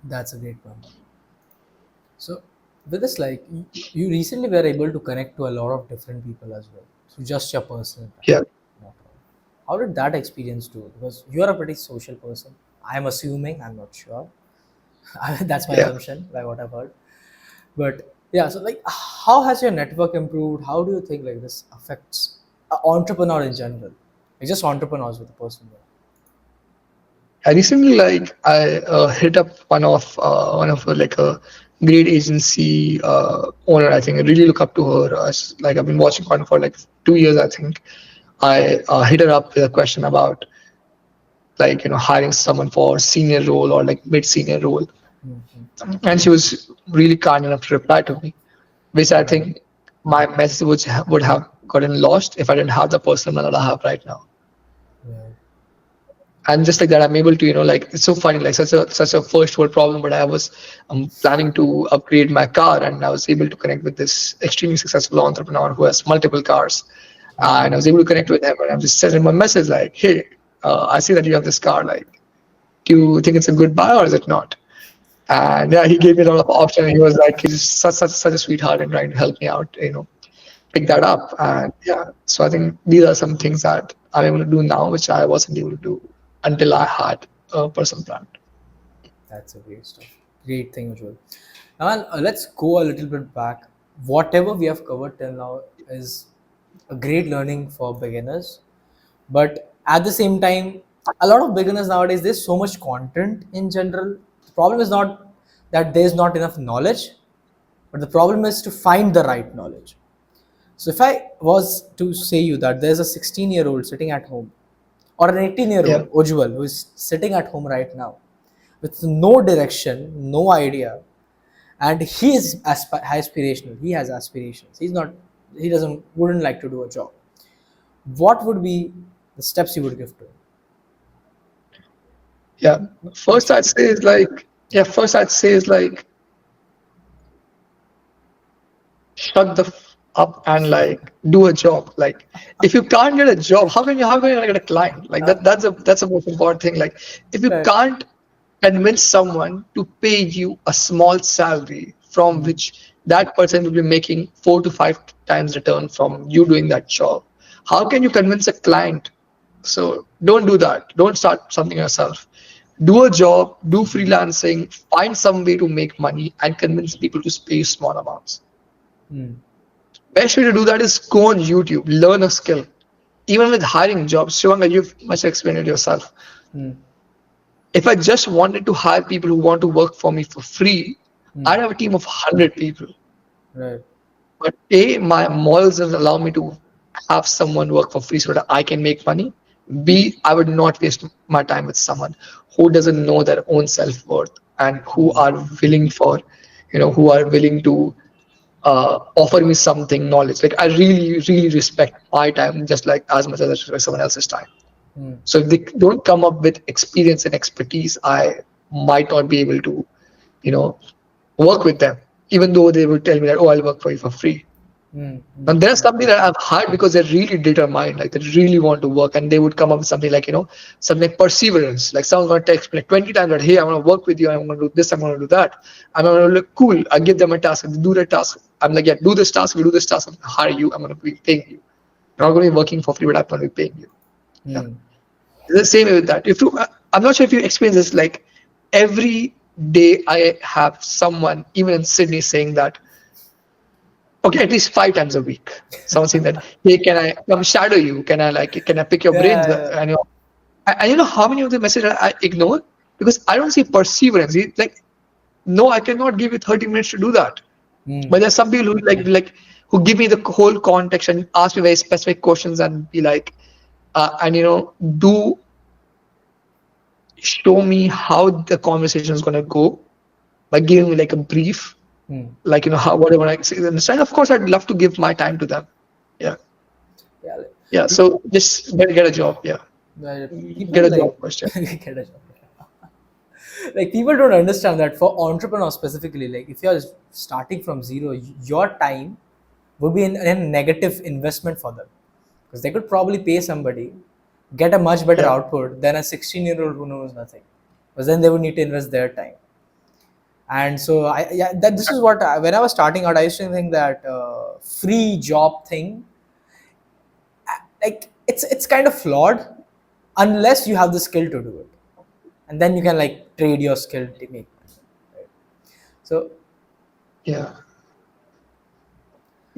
B: That's a great point. So, with this, like, you recently were able to connect to a lot of different people as well. So, just your personal brand.
A: Yeah,
B: Not all. How did that experience do? Because you are a pretty social person. I'm assuming, I'm not sure. That's my
A: yeah.
B: assumption by what I've heard. But yeah, so like, how has your network improved? How do you think like this affects an entrepreneur in general? Like just entrepreneurs with a personal brand.
A: I recently I hit up one of like a great agency owner. I think I really look up to her. Like I've been watching her for like 2 years. I think I hit her up with a question about like hiring someone for senior role or like mid senior role,
B: Mm-hmm.
A: and she was really kind enough to reply to me, which I
B: Right.
A: think my message would have gotten lost if I didn't have the person that I have right now.
B: Right.
A: And just like that, I'm able to like it's so funny, like such a first world problem, but I was planning to upgrade my car, and I was able to connect with this extremely successful entrepreneur who has multiple cars, and I was able to connect with him, and I just sent him a message like, hey, I see that you have this car, like, do you think it's a good buy or is it not? And yeah, he gave me a lot of options. He was like, he's such a sweetheart and trying to help me out, pick that
B: Right.
A: up. And yeah, so I think these are some things that I'm able to do now, which I wasn't able to do until I had a personal brand.
B: That's a great stuff. Great thing, Ujjwal. Now, let's go a little bit back. Whatever we have covered till now is a great learning for beginners. But at the same time, a lot of beginners nowadays, there's so much content in general. The problem is not that there's not enough knowledge, but the problem is to find the right knowledge. So if I was to say you that there's a 16-year-old sitting at home or an 18-year-old
A: Yeah,
B: Ujjwal who is sitting at home right now with no direction, no idea, and he is aspirational. He has aspirations. He's not. He doesn't. Wouldn't like to do a job. What would be the steps you would give to him?
A: yeah. First, I'd say is like, yeah. First, I'd say is like, shut the up and like do a job. Like, if you can't get a job, how can you get a client? Like that's a most important thing. Like, if you
B: Right.
A: can't convince someone to pay you a small salary from
B: Hmm.
A: which that person will be making 4 to 5 times return from you doing that job, how can you convince a client? So don't do that. Don't start something yourself. Do a job, do freelancing, find some way to make money and convince people to pay you small amounts.
B: Hmm.
A: Best way to do that is go on YouTube, learn a skill. Even with hiring jobs, Shivanga, you've much explained it yourself.
B: Hmm.
A: If I just wanted to hire people who want to work for me for free,
B: Hmm.
A: I'd have a team of 100 people.
B: Right.
A: But A, my morals doesn't allow me to have someone work for free so that I can make money. B, I would not waste my time with someone who doesn't know their own self-worth and who are willing to offer me something knowledge. Like I really, really respect my time just like as much as I respect someone else's time.
B: Hmm.
A: So if they don't come up with experience and expertise, I might not be able to, you know, work with them, even though they would tell me that, oh, I'll work for you for free.
B: Hmm. Hmm.
A: And there's something that I've hired because they're really determined, like they really want to work, and they would come up with something like, something like perseverance. Like someone's gonna text me like 20 times that, hey, I'm gonna work with you, I'm gonna do this, I'm gonna do that. I'm gonna look cool. I give them a task, and they do that task. I'm like, yeah, do this task, we do this task, I'm gonna hire you, I'm gonna be paying you. You're not gonna be working for free, but I'm gonna be paying you. Yeah.
B: Hmm.
A: It's the same way with that. I'm not sure if you experience this. Like every day, I have someone, even in Sydney, saying that. Okay, at least 5 times a week. Someone saying that, hey, can I come shadow you? Can I pick your brains?
B: Yeah.
A: And you know how many of the messages I ignore? because I don't see perseverance. Like, no, I cannot give you 30 minutes to do that.
B: Hmm.
A: But there's some people who like who give me the whole context and ask me very specific questions and be like, and do show me how the conversation is gonna go by giving me like a brief,
B: Hmm.
A: like how whatever I say. Understand? Of course, I'd love to give my time to them. Yeah,
B: Yeah, like,
A: yeah.
B: pe-
A: So just get a job. Yeah,
B: people
A: get a
B: like
A: job first. Yeah,
B: get a job. Like people don't understand that for entrepreneurs specifically, like if you're starting from zero, your time would be a negative investment for them because they could probably pay somebody, get a much better
A: yeah,
B: output than a 16-year-old who knows nothing, because then they would need to invest their time. And so that this is what when I was starting out, I used to think that free job thing, like it's kind of flawed unless you have the skill to do it, and then you can like trade your skill to make money, right? So
A: yeah.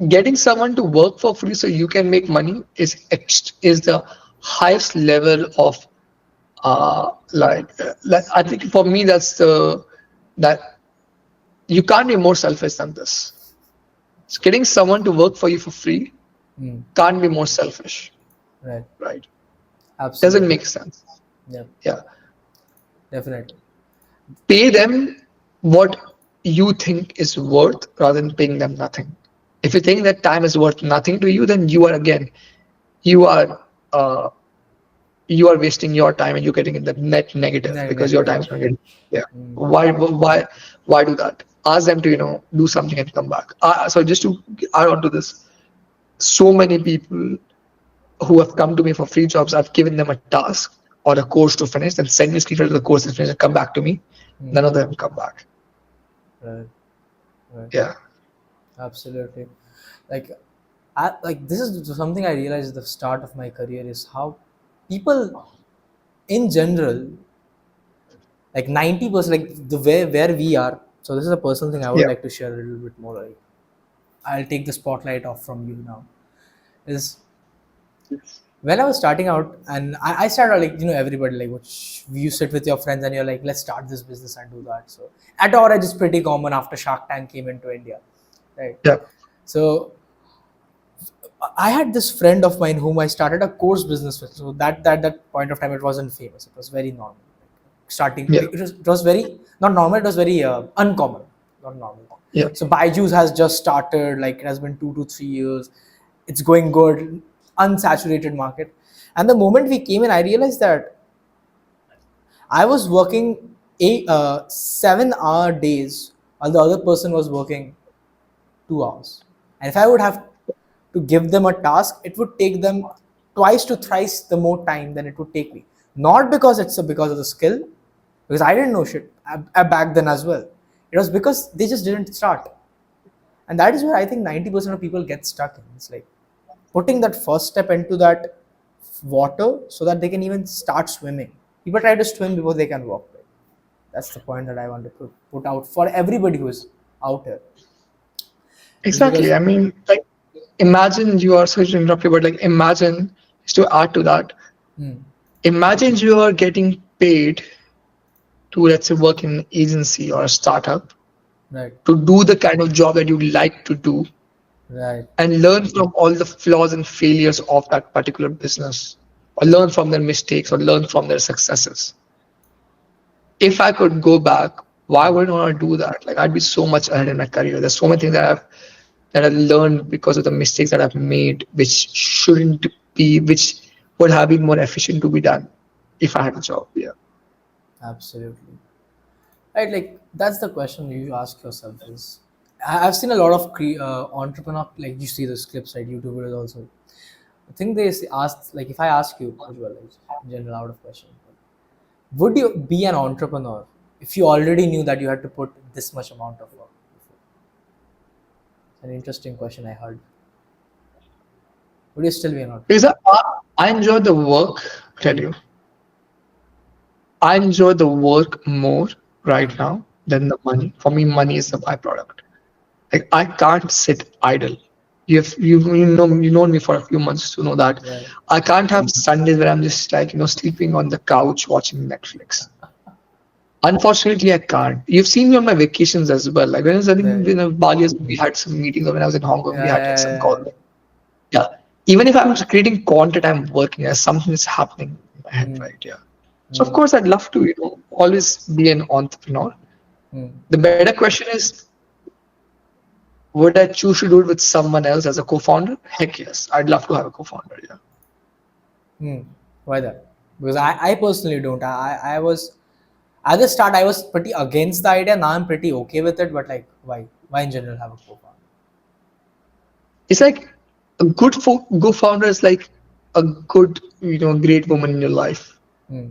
A: Getting someone to work for free so you can make money is the highest level of like I think for me that's the that you can't be more selfish than this. So getting someone to work for you for free
B: mm,
A: can't be more selfish,
B: right,
A: right? Doesn't
B: absolutely,
A: make sense.
B: yeah,
A: Yeah.
B: definitely,
A: Pay them what you think is worth rather than paying them nothing. If you think that time is worth nothing to you, then you are uh, you are wasting your time and you're getting in the net negative because your time is
B: negative,
A: not getting. Yeah.
B: mm,
A: Why do that? Ask them to do something and come back. So just to add on to this, so many people who have come to me for free jobs, I've given them a task or a course to finish, then send me screenshot of the course is finished and come back to me.
B: mm,
A: None of them come back.
B: right, right,
A: Yeah.
B: absolutely. Like like this is something I realized at the start of my career is how people in general, like 90%, like the way where we are. So this is a personal thing I would
A: Yeah.
B: like to share a little bit more. Like I'll take the spotlight off from you now. Is when I was starting out, and I started like everybody like which you sit with your friends and you're like, let's start this business and do that. So at our age, it's pretty common after Shark Tank came into India, right?
A: Yeah.
B: So I had this friend of mine whom I started a course business with. So that point of time, it wasn't famous. It was very normal. Starting,
A: Yeah.
B: it was very not normal. It was very uncommon, not normal.
A: Yeah.
B: So Byju's has just started. Like it has been 2 to 3 years. It's going good, unsaturated market. And the moment we came in, I realized that I was working 7-hour days, while the other person was working 2 hours. And if I would have to give them a task, it would take them twice to thrice the more time than it would take me. Not because because of the skill, because I didn't know shit back then as well. It was because they just didn't start. And that is where I think 90% of people get stuck in. It's like putting that first step into that water so that they can even start swimming. People try to swim before they can walk. Right? That's the point that I want to put out for everybody who is out here. Is
A: Exactly.
B: because
A: I mean, like, imagine you are sorry to interrupt you, but like, imagine just to add to that,
B: hmm,
A: imagine you are getting paid to, let's say, work in an agency or a startup
B: right,
A: to do the kind of job that you like to do
B: right,
A: and learn from all the flaws and failures of that particular business, or learn from their mistakes or learn from their successes. If I could go back, why wouldn't I want to do that? Like, I'd be so much ahead in my career. There's so many things that I've learned because of the mistakes that I've made, which shouldn't be, which would have been more efficient to be done if I had a job. Yeah.
B: absolutely. Right, like that's the question you ask yourself is I've seen a lot of entrepreneur, like you see those clips, right? YouTube videos also. I think they ask, like if I ask you, Ujjwal, like, in general, out of question, would you be an entrepreneur if you already knew that you had to put this much amount of work? It's an interesting question I heard. Would you still be an entrepreneur?
A: Because I enjoy the work, I tell you. I enjoy the work more right now than the money. For me, money is the byproduct. Like, I can't sit idle. You know me for a few months to know that
B: Right.
A: I can't have Sundays where I'm just like sleeping on the couch watching Netflix. Unfortunately, I can't. You've seen me on my vacations as well. Like when I was in,
B: Right.
A: when I was in Bali, we had some meetings, or when I was in Hong Kong, we had like some calls.
B: Yeah.
A: Yeah. Even if I'm creating content, I'm working as something is happening in my head,
B: Mm,
A: right? Yeah. So of
B: mm,
A: course, I'd love to, always be an entrepreneur.
B: mm.
A: The better question is, would I choose to do it with someone else as a co-founder? Heck yes, I'd love to have a co-founder. Yeah.
B: Hmm. Why that? Because I personally don't. I was at the start I was pretty against the idea. Now I'm pretty okay with it. But like, why? Why in general have a co-founder?
A: It's like a good co-founder is like a good, great woman in your life.
B: Hmm.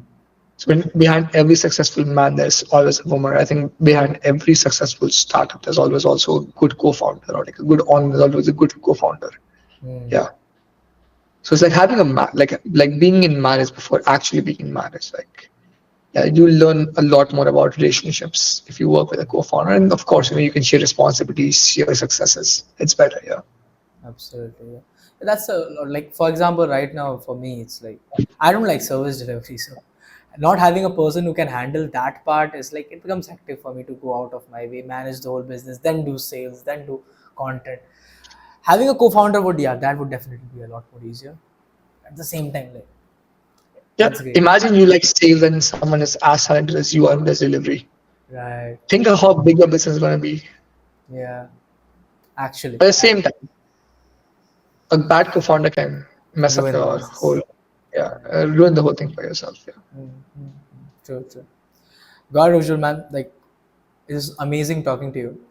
A: So behind every successful man, there's always a woman. I think behind every successful startup, there's always also a good co-founder or like a good owner. There's always a good co-founder.
B: Hmm.
A: Yeah. So it's like having a like being in marriage before actually being in marriage. Like, yeah, you learn a lot more about relationships if you work with a co-founder, and of course, you can share responsibilities, share successes. It's better. Yeah.
B: Absolutely. Yeah. That's like for example, right now for me, it's like I don't like service delivery, so not having a person who can handle that part is like it becomes hectic for me to go out of my way, manage the whole business, then do sales, then do content. Having a co-founder would, yeah, that would definitely be a lot more easier. At the same time, like
A: Yeah.
B: that's great.
A: Imagine you like sales and someone is as talented as you are in this delivery.
B: Right.
A: Think of how big your business is going to be.
B: Yeah. Actually,
A: But at the same time, a bad co-founder can mess up
B: ruin the
A: your
B: business.
A: whole, yeah, ruin the whole thing for yourself. Yeah.
B: True, true. God, Ujjwal, man, like it is amazing talking to you.